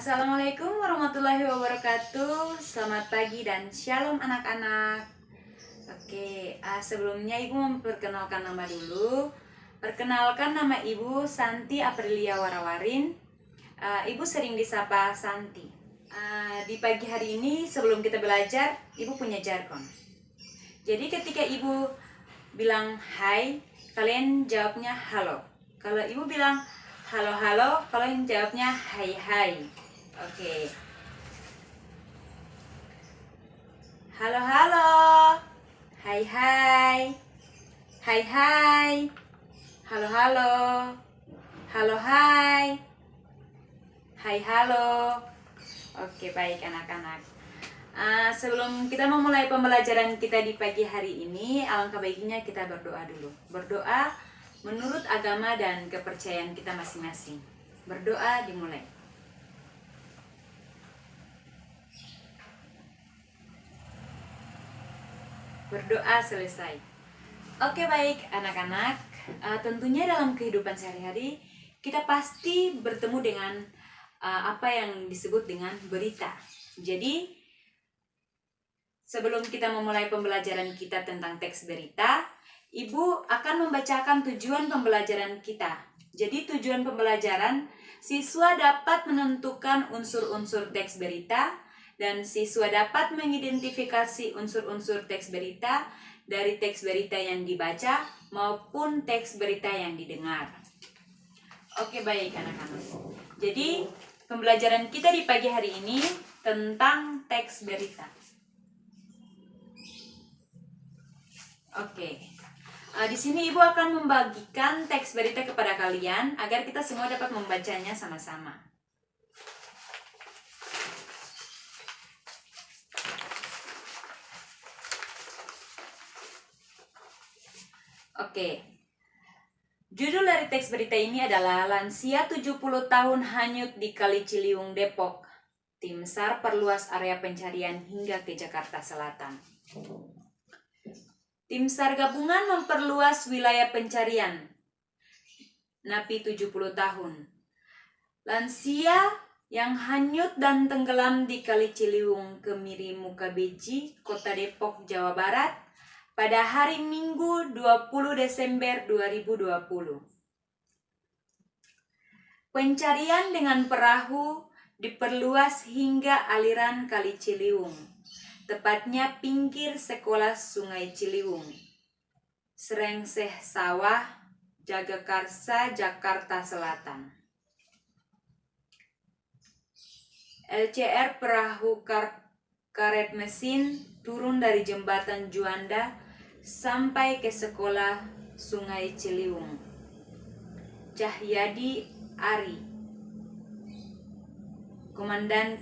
Assalamualaikum warahmatullahi wabarakatuh. Selamat pagi dan shalom anak-anak. Oke, sebelumnya Ibu memperkenalkan nama dulu. Perkenalkan, nama Ibu Santi Aprilia Warawarin. Ibu sering disapa Santi. Di pagi hari ini sebelum kita belajar, Ibu punya jargon. Jadi ketika Ibu bilang hai, kalian jawabnya halo. Kalau Ibu bilang halo, kalian jawabnya hai. Oke. Halo. Hai. Hai. Halo. Halo, hai. Hai, halo. Oke, baik anak-anak. Sebelum kita memulai pembelajaran kita di pagi hari ini, alangkah baiknya kita berdoa dulu. Berdoa menurut agama dan kepercayaan kita masing-masing. Berdoa dimulai. Berdoa selesai. Oke, baik anak-anak. Tentunya dalam kehidupan sehari-hari kita pasti bertemu dengan apa yang disebut dengan berita. Jadi sebelum kita memulai pembelajaran kita tentang teks berita, Ibu akan membacakan tujuan pembelajaran kita. Jadi tujuan pembelajaran, siswa dapat menentukan unsur-unsur teks berita, dan siswa dapat mengidentifikasi unsur-unsur teks berita dari teks berita yang dibaca maupun teks berita yang didengar. Oke, baik anak-anak. Jadi pembelajaran kita di pagi hari ini tentang teks berita. Oke. Di sini Ibu akan membagikan teks berita kepada kalian agar kita semua dapat membacanya sama-sama. Oke. Judul dari teks berita ini adalah Lansia 70 tahun hanyut di Kali Ciliwung, Depok. Tim SAR perluas area pencarian hingga ke Jakarta Selatan. Tim SAR gabungan memperluas wilayah pencarian. Napi 70 tahun. Lansia yang hanyut dan tenggelam di Kali Ciliwung, Kemiri Mukabeji, Kota Depok, Jawa Barat, pada hari Minggu 20 Desember 2020. Pencarian dengan perahu diperluas hingga aliran Kali Ciliwung, tepatnya pinggir sekolah Sungai Ciliwung, Serengseh Sawah, Jagakarsa, Jakarta Selatan. LCR perahu karet mesin turun dari jembatan Juanda sampai ke sekolah Sungai Ciliwung. Cahyadi Ari, Komandan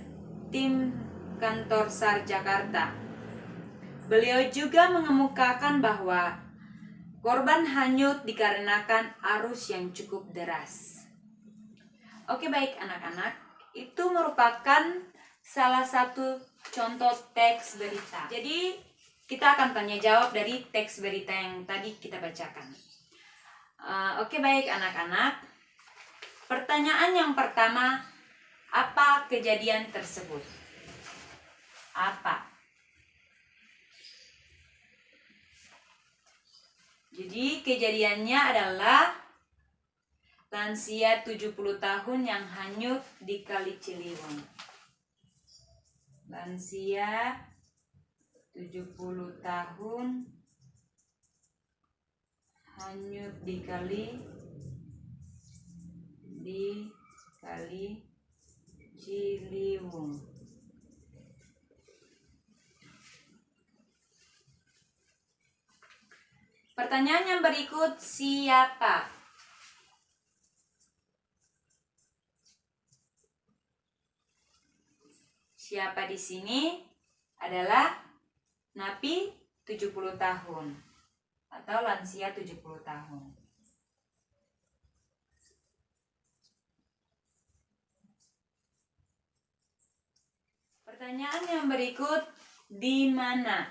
Tim Kantor SAR Jakarta. Beliau juga mengemukakan bahwa korban hanyut dikarenakan arus yang cukup deras. Oke, baik anak-anak, itu merupakan salah satu contoh teks berita. Jadi kita akan tanya jawab dari teks berita yang tadi kita bacakan. Oke, baik anak-anak. Pertanyaan yang pertama, apa kejadian tersebut? Apa? Jadi kejadiannya adalah lansia 70 tahun yang hanyut di Kali Ciliwung. Lansia 70 tahun hanyut di Kali Ciliwung. Pertanyaan yang berikut, siapa? Siapa di sini adalah napi 70 tahun atau lansia 70 tahun. Pertanyaan yang berikut, di mana?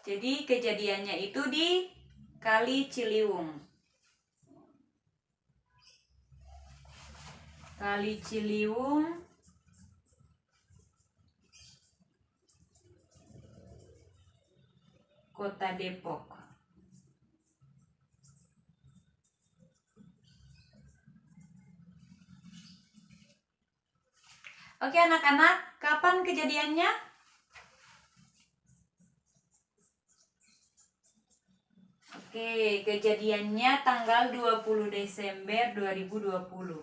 Jadi kejadiannya itu di Kali Ciliwung. Kali Ciliwung Kota Depok. Oke anak-anak, kapan kejadiannya? Oke, kejadiannya tanggal 20 Desember 2020.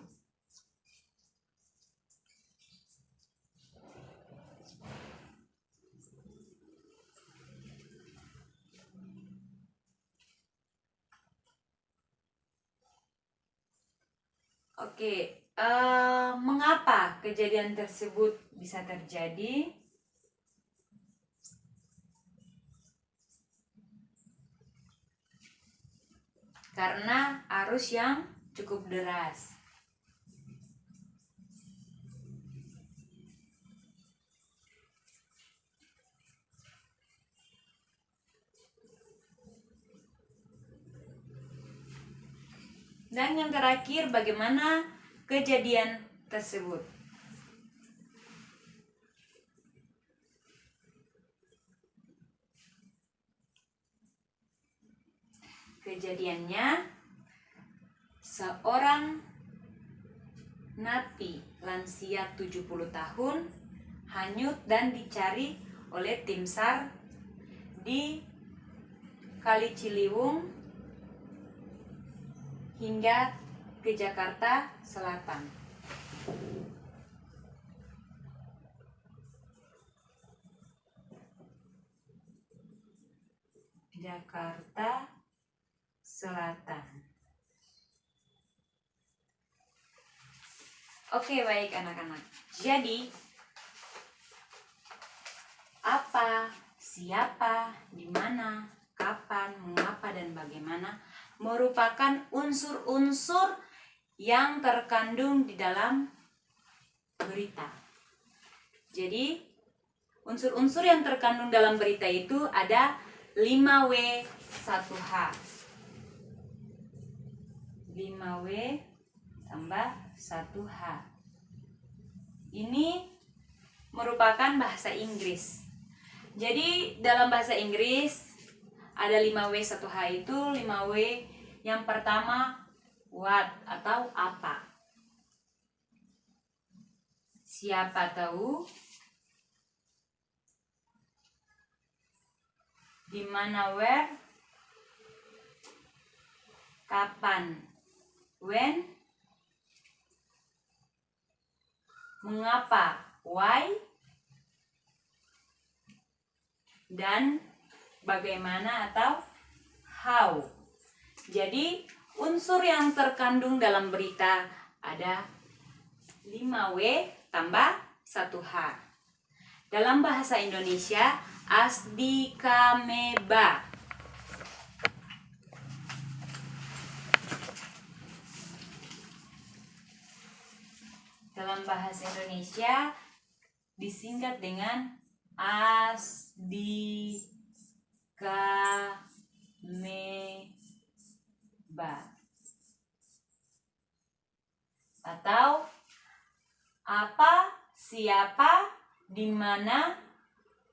Oke, mengapa kejadian tersebut bisa terjadi? Karena arus yang cukup deras. Dan yang terakhir, bagaimana kejadian tersebut? Kejadiannya, seorang napi lansia 70 tahun hanyut dan dicari oleh tim SAR di Kali Ciliwung hingga ke Jakarta Selatan. Jakarta Selatan. Oke, baik anak-anak. Jadi, apa, siapa, di mana, kapan, mengapa, dan bagaimana merupakan unsur-unsur yang terkandung di dalam berita. Jadi, unsur-unsur yang terkandung dalam berita itu ada 5W 1H. 5W tambah 1H. Ini merupakan bahasa Inggris. Jadi dalam bahasa Inggris ada 5W 1H itu 5W yang pertama what atau apa. Siapa tahu, di mana where, kapan when, mengapa why, dan bagaimana atau how. Jadi unsur yang terkandung dalam berita ada 5W tambah 1H. Dalam bahasa Indonesia asdikameba. Dalam bahasa Indonesia disingkat dengan asdikameba. Atau apa, siapa, di mana,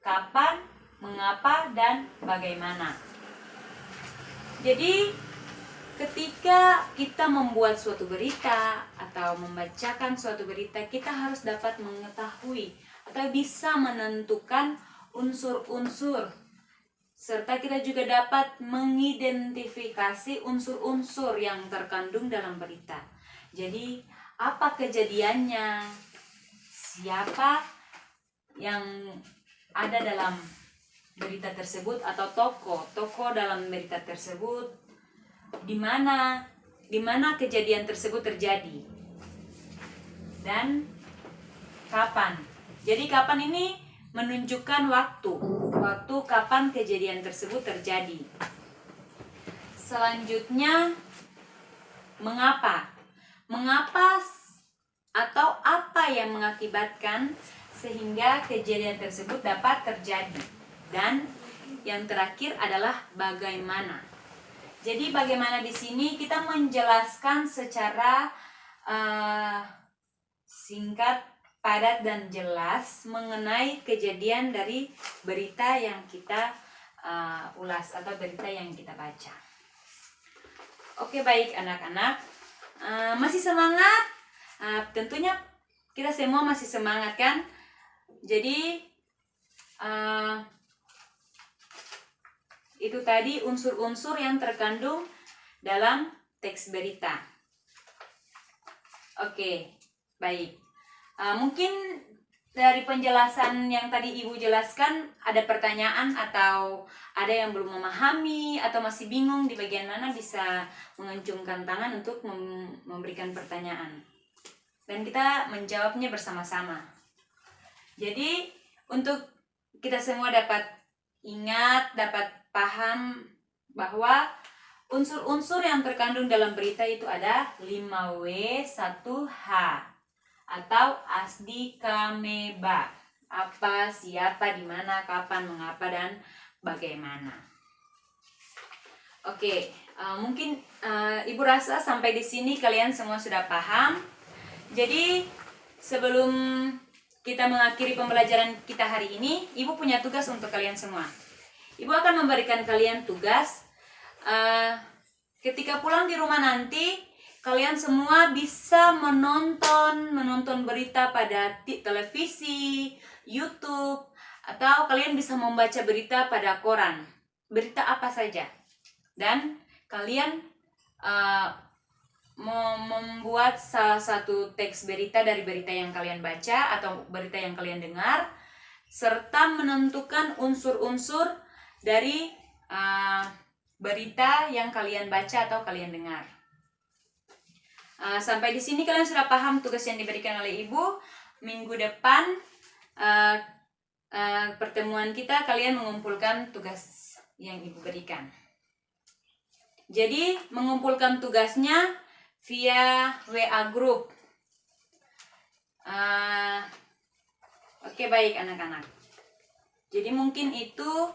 kapan, mengapa, dan bagaimana. Jadi ketika kita membuat suatu berita atau membacakan suatu berita, kita harus dapat mengetahui atau bisa menentukan unsur-unsur, serta kita juga dapat mengidentifikasi unsur-unsur yang terkandung dalam berita. Jadi apa kejadiannya, siapa yang ada dalam berita tersebut atau tokoh dalam berita tersebut, di mana kejadian tersebut terjadi, dan kapan. Jadi kapan ini menunjukkan waktu kapan kejadian tersebut terjadi. Selanjutnya mengapa atau apa yang mengakibatkan sehingga kejadian tersebut dapat terjadi. Dan yang terakhir adalah bagaimana. Jadi bagaimana di sini kita menjelaskan secara singkat, padat, dan jelas mengenai kejadian dari berita yang kita ulas atau berita yang kita baca. Oke, baik anak-anak, masih semangat? Tentunya kita semua masih semangat kan? Jadi itu tadi unsur-unsur yang terkandung dalam teks berita. Oke, baik. Mungkin dari penjelasan yang tadi Ibu jelaskan ada pertanyaan atau ada yang belum memahami atau masih bingung di bagian mana, bisa mengencungkan tangan untuk memberikan pertanyaan. Dan kita menjawabnya bersama-sama. Jadi untuk kita semua dapat ingat, dapat paham bahwa unsur-unsur yang terkandung dalam berita itu ada 5W 1H atau asdi kameba. Apa, siapa, di mana, kapan, mengapa, dan bagaimana. Oke, mungkin Ibu rasa sampai di sini kalian semua sudah paham. Jadi sebelum kita mengakhiri pembelajaran kita hari ini, Ibu punya tugas untuk kalian semua. Ibu akan memberikan kalian tugas. Ketika pulang di rumah nanti, kalian semua bisa menonton berita pada televisi, YouTube, atau kalian bisa membaca berita pada koran. Berita apa saja. Dan kalian membuat salah satu teks berita dari berita yang kalian baca atau berita yang kalian dengar, serta menentukan unsur-unsur dari berita yang kalian baca atau kalian dengar. Sampai di sini kalian sudah paham tugas yang diberikan oleh Ibu. Minggu depan pertemuan kita, kalian mengumpulkan tugas yang Ibu berikan. Jadi mengumpulkan tugasnya via WA group. Oke, baik anak-anak. Jadi mungkin itu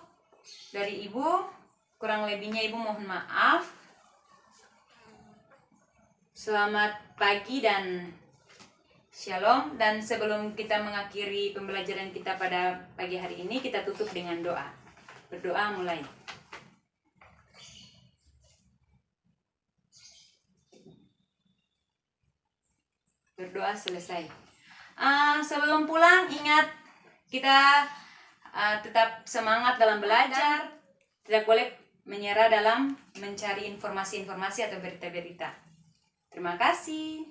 dari Ibu. Kurang lebihnya Ibu mohon maaf. Selamat pagi dan shalom. Dan sebelum kita mengakhiri pembelajaran kita pada pagi hari ini, kita tutup dengan doa. Berdoa mulai. Berdoa selesai. Sebelum pulang, ingat kita tetap semangat dalam belajar. Tidak boleh menyerah dalam mencari informasi-informasi atau berita-berita. Terima kasih.